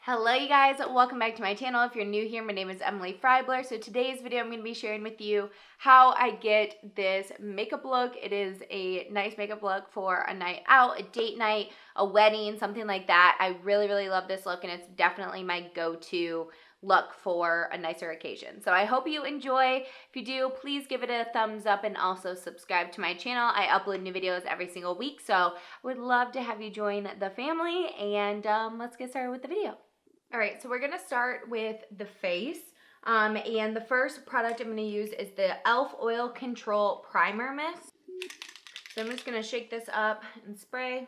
Hello you guys, welcome back to my channel. If you're new here, my name is Emily Freybler. So today's video I'm going to be sharing with you how I get this makeup look. It is a nice makeup look for a night out, a date night, a wedding, something like that. I really love this look and it's definitely my go-to look for a nicer occasion. So I hope you enjoy. If you do, please give it a thumbs up and also subscribe to my channel. I upload new videos every single week, so I would love to have you join the family, and let's get started with the video. All right, so we're gonna start with the face. And the first product I'm gonna use is the e.l.f. Oil Control Primer Mist. So I'm just gonna shake this up and spray.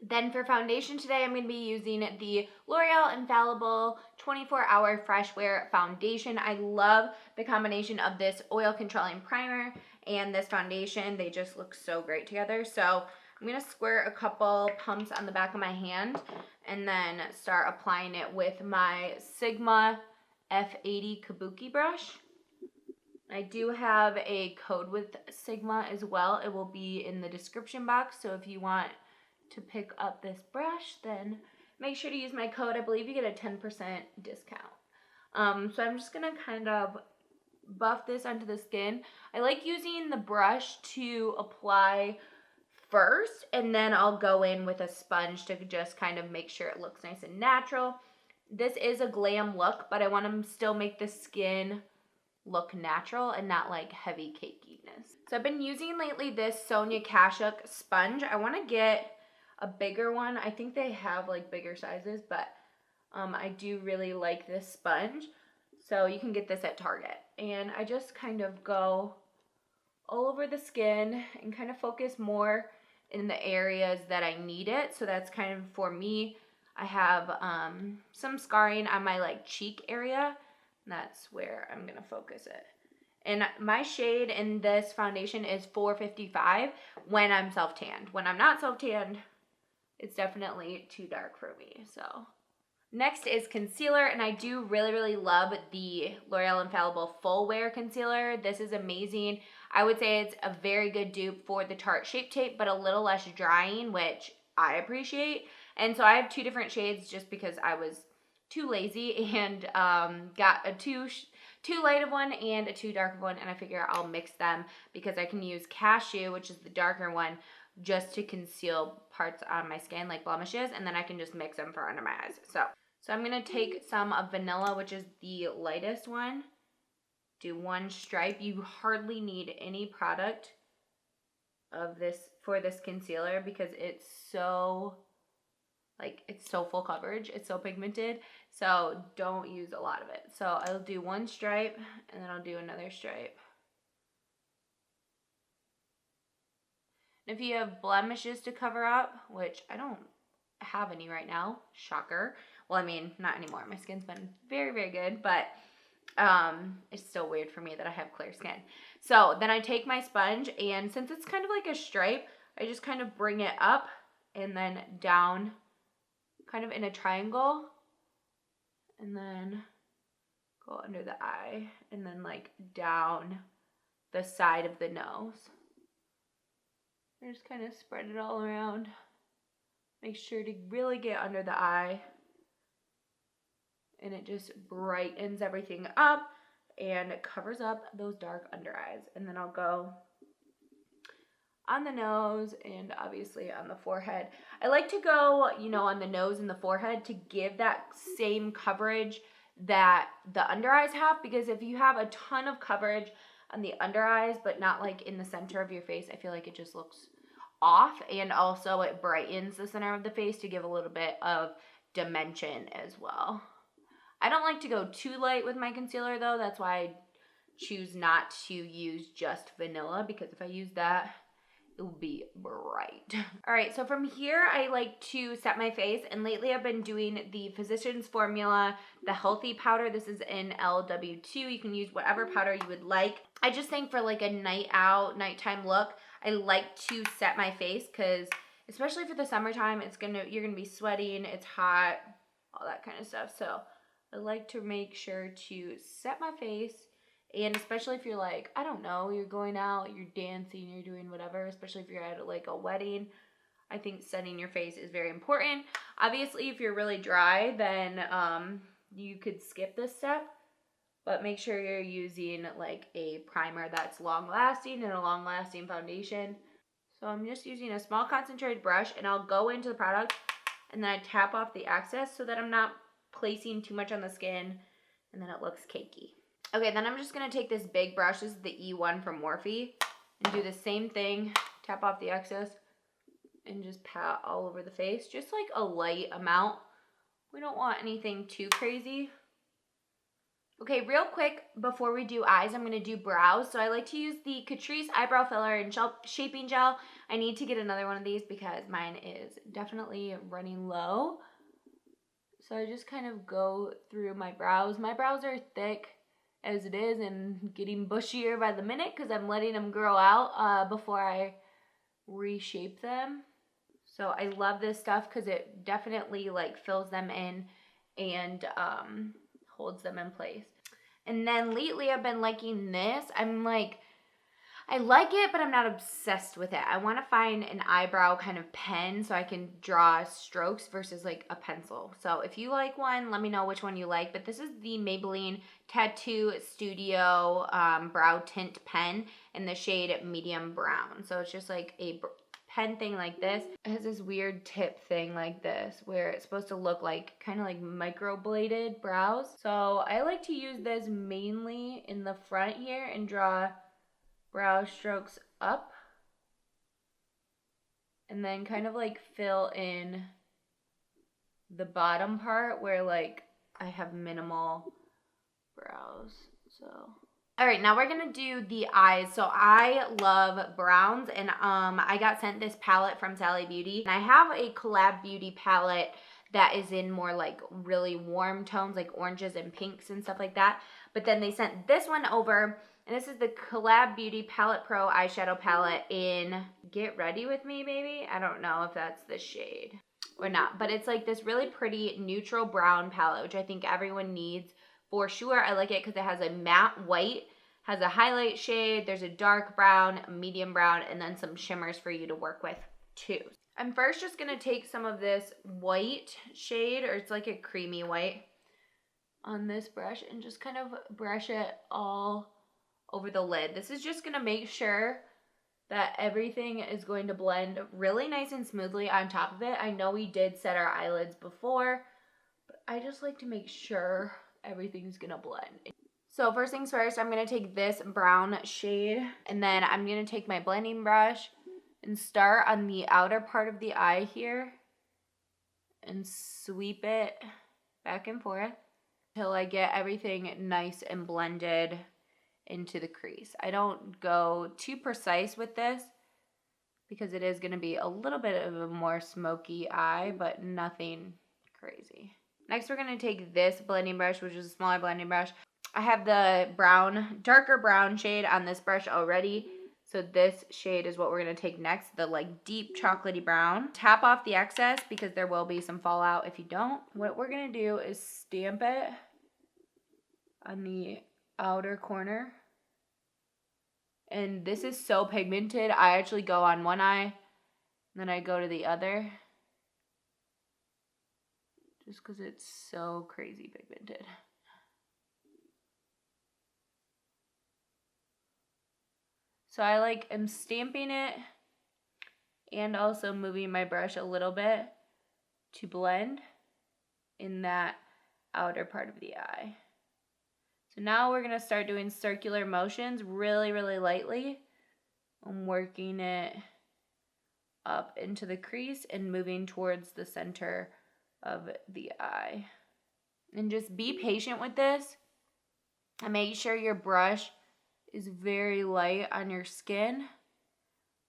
Then for foundation today, I'm gonna be using the L'Oreal Infallible 24-Hour Fresh Wear Foundation. I love the combination of this oil controlling primer and this foundation. They just look so great together. So I'm going to squirt a couple pumps on the back of my hand and then start applying it with my Sigma F80 Kabuki brush. I do have a code with Sigma as well. It will be in the description box, so if you want to pick up this brush, then make sure to use my code. I believe you get a 10% discount. So I'm just going to kind of buff this onto the skin. I like using the brush to apply first, and then I'll go in with a sponge to just kind of make sure it looks nice and natural. This is a glam look, but I want to still make the skin look natural and not like heavy cakiness. So I've been using lately this Sonia Kashuk sponge. I want to get a bigger one. I think they have like bigger sizes, but I do really like this sponge. So you can get this at Target. And I just kind of go all over the skin and kind of focus more in the areas that I need it. So that's kind of, for me, I have some scarring on my like cheek area. That's where I'm gonna focus it. And my shade in this foundation is 455 when I'm self-tanned. When I'm not self-tanned, it's definitely too dark for me. So next is concealer, and I do really love the L'Oreal Infallible Full Wear Concealer. This is amazing. I would say it's a very good dupe for the Tarte Shape Tape, but a little less drying, which I appreciate. And so I have two different shades just because I was too lazy and got a too light of one and a too dark of one, and I figure I'll mix them because I can use Cashew, which is the darker one, just to conceal parts on my skin like blemishes, and then I can just mix them for under my eyes. So I'm going to take some of Vanilla, which is the lightest one, do one stripe. You hardly need any product of this for this concealer because it's so, like, it's so full coverage. It's so pigmented, so don't use a lot of it. So I'll do one stripe, and then I'll do another stripe. If you have blemishes to cover up, which I don't have any right now, shocker. Well, I mean, not anymore. My skin's been very good, but it's still weird for me that I have clear skin. So then I take my sponge, and since it's kind of like a stripe, I just kind of bring it up and then down, kind of in a triangle, and then go under the eye, and then like down the side of the nose. I just kind of spread it all around. Make sure to really get under the eye. And it just brightens everything up and it covers up those dark under eyes. And then I'll go on the nose and obviously on the forehead. I like to go, you know, on the nose and the forehead to give that same coverage that the under eyes have, because if you have a ton of coverage on the under eyes but not like in the center of your face, I feel like it just looks off. And also it brightens the center of the face to give a little bit of dimension as well. I don't like to go too light with my concealer though. That's why I choose not to use just Vanilla, because if I use that, it will be bright. All right, so from here, I like to set my face, and lately I've been doing the Physicians Formula, the Healthy Powder. This is in LW2. You can use whatever powder you would like. I just think for like a night out, nighttime look, I like to set my face because, especially for the summertime, you're gonna be sweating, it's hot, all that kind of stuff. So I like to make sure to set my face, and especially if you're like, I don't know, you're going out, you're dancing, you're doing whatever, especially if you're at like a wedding, I think setting your face is very important. Obviously, if you're really dry, then you could skip this step, but make sure you're using like a primer that's long lasting and a long lasting foundation. So I'm just using a small concentrated brush, and I'll go into the product and then I tap off the excess so that I'm not placing too much on the skin and then it looks cakey. Okay, then I'm just gonna take this big brush, this is the E1 from Morphe, and do the same thing, tap off the excess and just pat all over the face, just like a light amount. We don't want anything too crazy. Okay, real quick, before we do eyes, I'm going to do brows. So I like to use the Catrice Eyebrow Filler and Shaping Gel. I need to get another one of these because mine is definitely running low. So I just kind of go through my brows. My brows are thick as it is and getting bushier by the minute because I'm letting them grow out before I reshape them. So I love this stuff because it definitely like fills them in and holds them in place. And then lately I've been liking this. I'm like, I like it, but I'm not obsessed with it. I want to find an eyebrow kind of pen so I can draw strokes versus like a pencil. So if you like one, let me know which one you like. But this is the Maybelline Tattoo Studio Brow Tint Pen in the shade medium brown. So it's just like a pen thing like this. It has this weird tip thing like this where it's supposed to look like kind of like microbladed brows. So I like to use this mainly in the front here and draw brow strokes up and then kind of like fill in the bottom part where like I have minimal brows. So all right, now we're gonna do the eyes. So I love browns, and I got sent this palette from Sally Beauty, and I have a Collab Beauty palette that is in more like really warm tones like oranges and pinks and stuff like that. But then they sent this one over, and this is the Collab Beauty Palette Pro eyeshadow palette in Get Ready With Me, maybe? I don't know if that's the shade or not, but it's like this really pretty neutral brown palette, which I think everyone needs for sure. I like it because it has a matte white, has a highlight shade, there's a dark brown, a medium brown, and then some shimmers for you to work with too. I'm first just going to take some of this white shade, or it's like a creamy white, on this brush and just kind of brush it all over the lid. This is just going to make sure that everything is going to blend really nice and smoothly on top of it. I know we did set our eyelids before, but I just like to make sure everything's going to blend. So first things first, I'm going to take this brown shade, and then I'm going to take my blending brush and start on the outer part of the eye here and sweep it back and forth until I get everything nice and blended into the crease. I don't go too precise with this because it is going to be a little bit of a more smoky eye, but nothing crazy. Next, we're going to take this blending brush, which is a smaller blending brush. I have the brown, darker brown shade on this brush already. So this shade is what we're going to take next, the like deep chocolatey brown. Tap off the excess because there will be some fallout if you don't. What we're going to do is stamp it on the outer corner. And this is so pigmented. I actually go on one eye, then I go to the other. Just because it's so crazy pigmented. So I like am stamping it and also moving my brush a little bit to blend in that outer part of the eye. So now we're going to start doing circular motions really, really lightly. I'm working it up into the crease and moving towards the center of the eye. And just be patient with this and make sure your brush is very light on your skin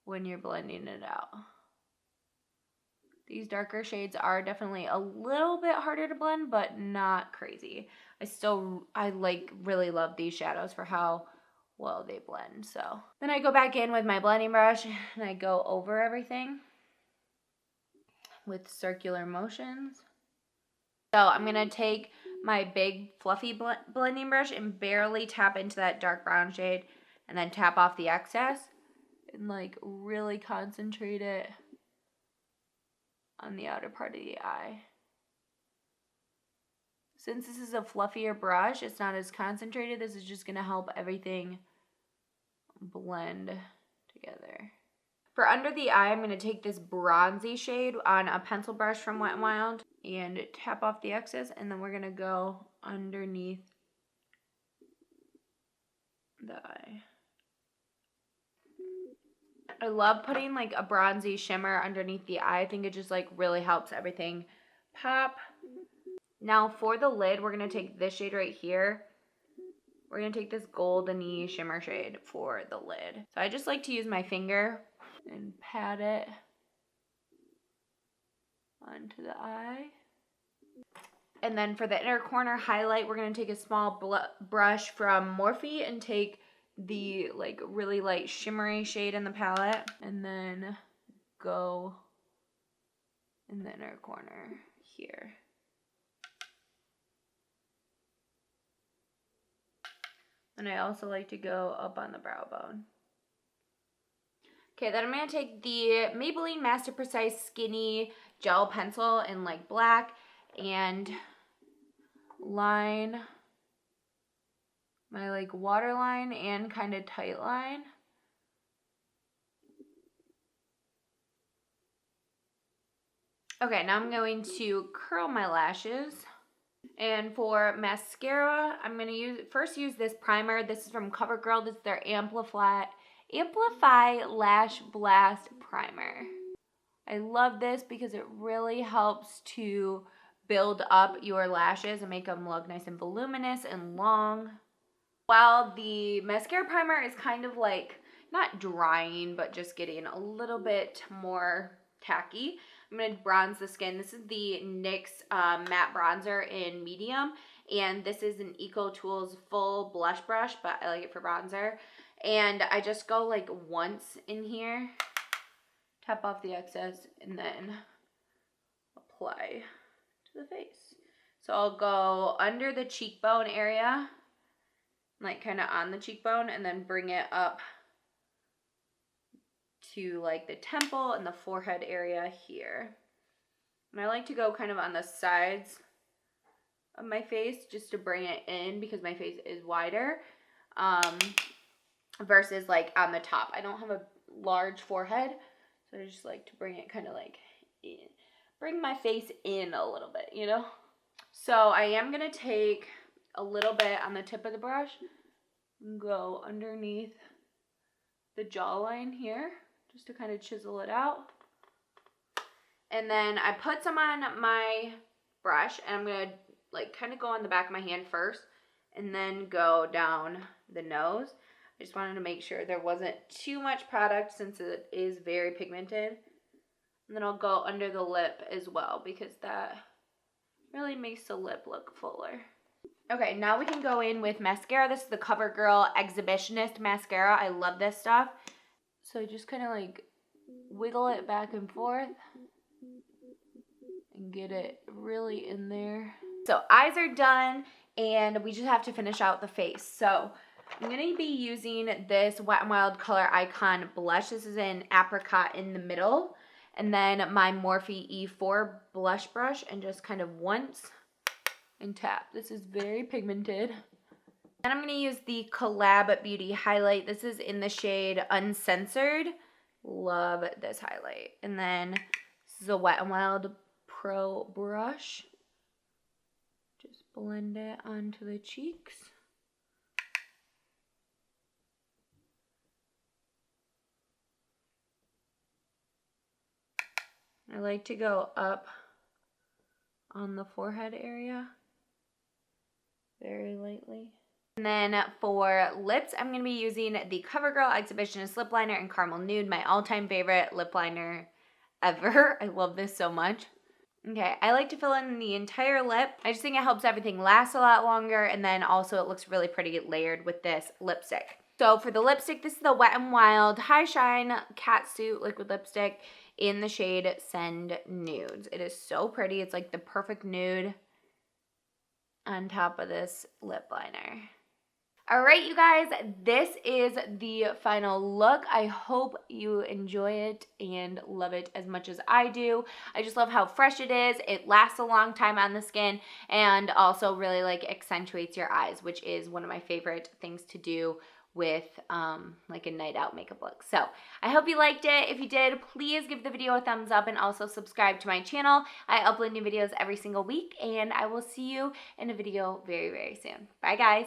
when you're blending it out. These darker shades are definitely a little bit harder to blend, but not crazy. I like really love these shadows for how well they blend. So then I go back in with my blending brush and I go over everything with circular motions. So I'm gonna take my big fluffy blending brush and barely tap into that dark brown shade and then tap off the excess and like really concentrate it on the outer part of the eye. Since this is a fluffier brush, it's not as concentrated. This is just going to help everything blend together. For under the eye, I'm going to take this bronzy shade on a pencil brush from Wet n Wild and tap off the excess, and then we're going to go underneath the eye. I love putting like a bronzy shimmer underneath the eye. I think it just like really helps everything pop. Now for the lid, we're going to take this shade right here. We're going to take this golden-y shimmer shade for the lid. So I just like to use my finger and pat it onto the eye. And then for the inner corner highlight, we're going to take a small brush from Morphe and take the like really light shimmery shade in the palette and then go in the inner corner here. And I also like to go up on the brow bone. Okay, then I'm going to take the Maybelline Master Precise Skinny Gel Pencil in like black and line my like waterline and kind of tight line. Okay, now I'm going to curl my lashes. And for mascara, I'm going to first use this primer. This is from Covergirl. This is their Amplify Lash Blast Primer. I love this because it really helps to build up your lashes and make them look nice and voluminous and long. While the mascara primer is kind of like, not drying, but just getting a little bit more tacky, I'm going to bronze the skin. This is the NYX matte bronzer in medium, and this is an Eco Tools full blush brush, but I like it for bronzer. And I just go like once in here, tap off the excess, and then apply to the face. So I'll go under the cheekbone area, like kind of on the cheekbone, and then bring it up to like the temple and the forehead area here. And I like to go kind of on the sides of my face just to bring it in because my face is wider versus like on the top. I don't have a large forehead, so I just like to bring it kind of like in. Bring my face in a little bit, you know? So I am going to take a little bit on the tip of the brush and go underneath the jawline here, just to kind of chisel it out. And then I put some on my brush, and I'm going to like kind of go on the back of my hand first, and then go down the nose. I just wanted to make sure there wasn't too much product since it is very pigmented. And then I'll go under the lip as well because that really makes the lip look fuller. Okay, now we can go in with mascara. This is the CoverGirl Exhibitionist mascara. I love this stuff. So just kind of like wiggle it back and forth and get it really in there. So eyes are done and we just have to finish out the face. So I'm going to be using this Wet n Wild Color Icon blush. This is in Apricot in the middle. And then my Morphe E4 blush brush and just kind of once and tap. This is very pigmented. Then I'm going to use the Collab Beauty highlight. This is in the shade Uncensored. Love this highlight. And then this is a Wet n Wild Pro brush. Just blend it onto the cheeks. I like to go up on the forehead area very lightly. And then for lips, I'm going to be using the CoverGirl Exhibitionist Lip Liner in Caramel Nude, my all-time favorite lip liner ever. I love this so much. Okay, I like to fill in the entire lip. I just think it helps everything last a lot longer, and then also it looks really pretty layered with this lipstick. So for the lipstick, this is the Wet n Wild High Shine Catsuit Liquid Lipstick in the shade Send Nudes. It is so pretty. It's like the perfect nude on top of this lip liner. All right, you guys, this is the final look. I hope you enjoy it and love it as much as I do. I just love how fresh it is. It lasts a long time on the skin and also really like accentuates your eyes, which is one of my favorite things to do with like a night out makeup look. So I hope you liked it. If you did, please give the video a thumbs up and also subscribe to my channel. I upload new videos every single week, and I will see you in a video very, very soon. Bye, guys.